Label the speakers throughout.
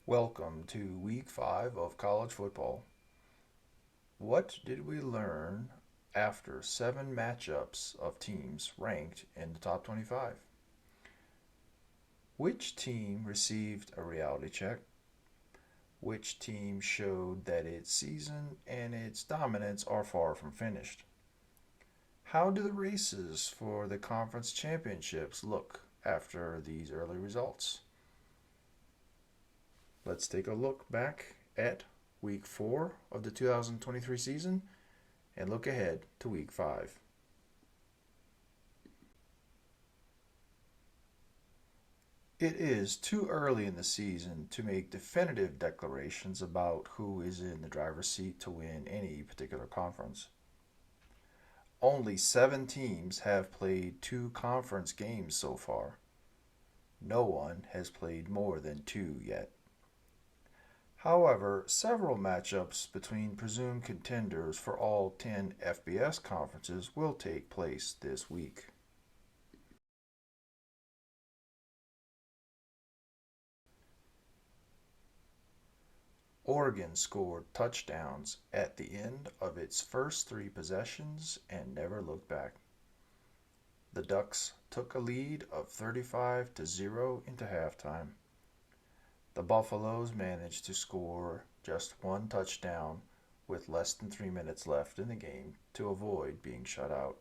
Speaker 1: Welcome to week 5 of college football. What did we learn after 7 matchups of teams ranked in the top 25? Which team received a reality check? Which team showed that its season and its dominance are far from finished? How do the races for the conference championships look after these early results? Let's take a look back at week 4 of the 2023 season and look ahead to week 5. It is too early in the season to make definitive declarations about who is in the driver's seat to win any particular conference. Only 7 teams have played 2 conference games so far. No one has played more than 2 yet. However, several matchups between presumed contenders for all 10 FBS conferences will take place this week. Oregon scored touchdowns at the end of its first 3 possessions and never looked back. The Ducks took a lead of 35-0 into halftime. The Buffaloes managed to score just 1 touchdown with less than 3 minutes left in the game to avoid being shut out.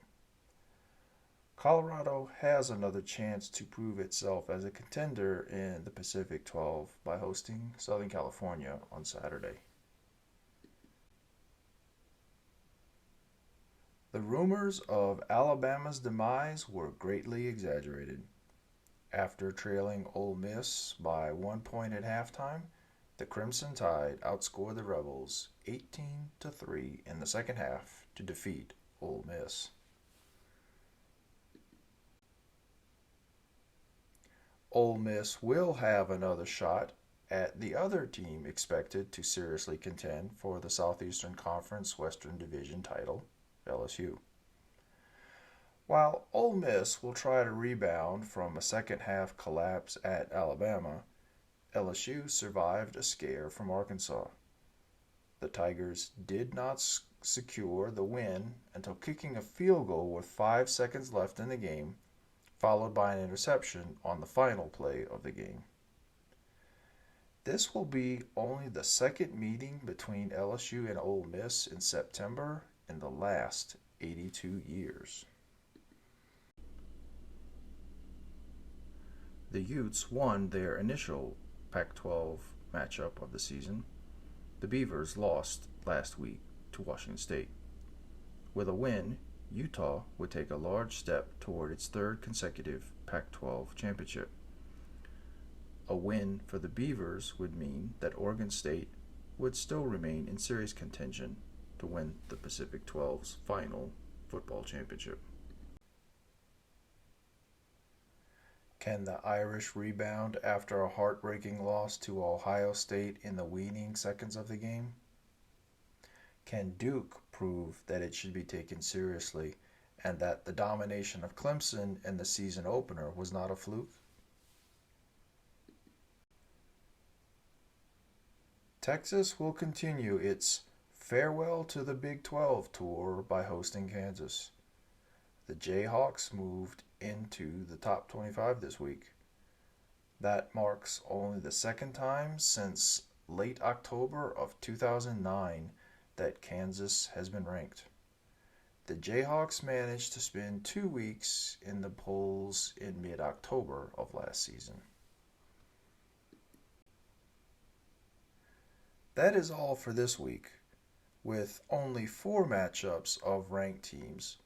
Speaker 1: Colorado has another chance to prove itself as a contender in the Pacific 12 by hosting Southern California on Saturday. The rumors of Alabama's demise were greatly exaggerated. After trailing Ole Miss by 1 point at halftime, the Crimson Tide outscored the Rebels 18-3 in the second half to defeat Ole Miss. Ole Miss will have another shot at the other team expected to seriously contend for the Southeastern Conference Western Division title, LSU. While Ole Miss will try to rebound from a second half collapse at Alabama, LSU survived a scare from Arkansas. The Tigers did not secure the win until kicking a field goal with 5 seconds left in the game, followed by an interception on the final play of the game. This will be only the second meeting between LSU and Ole Miss in September in the last 82 years. The Utes won their initial Pac-12 matchup of the season. The Beavers lost last week to Washington State. With a win, Utah would take a large step toward its 3rd consecutive Pac-12 championship. A win for the Beavers would mean that Oregon State would still remain in serious contention to win the Pacific 12's final football championship. Can the Irish rebound after a heartbreaking loss to Ohio State in the waning seconds of the game? Can Duke prove that it should be taken seriously and that the domination of Clemson in the season opener was not a fluke? Texas will continue its Farewell to the Big 12 tour by hosting Kansas. The Jayhawks moved into the top 25 this week. That marks only the second time since late October of 2009 that Kansas has been ranked. The Jayhawks managed to spend 2 weeks in the polls in mid-October of last season. That is all for this week. With only 4 matchups of ranked teams,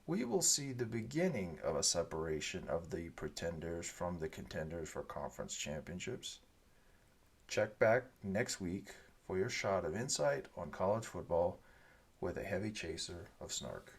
Speaker 1: we will see the beginning of a separation of the pretenders from the contenders for conference championships. Check back next week for your shot of insight on college football with a heavy chaser of snark.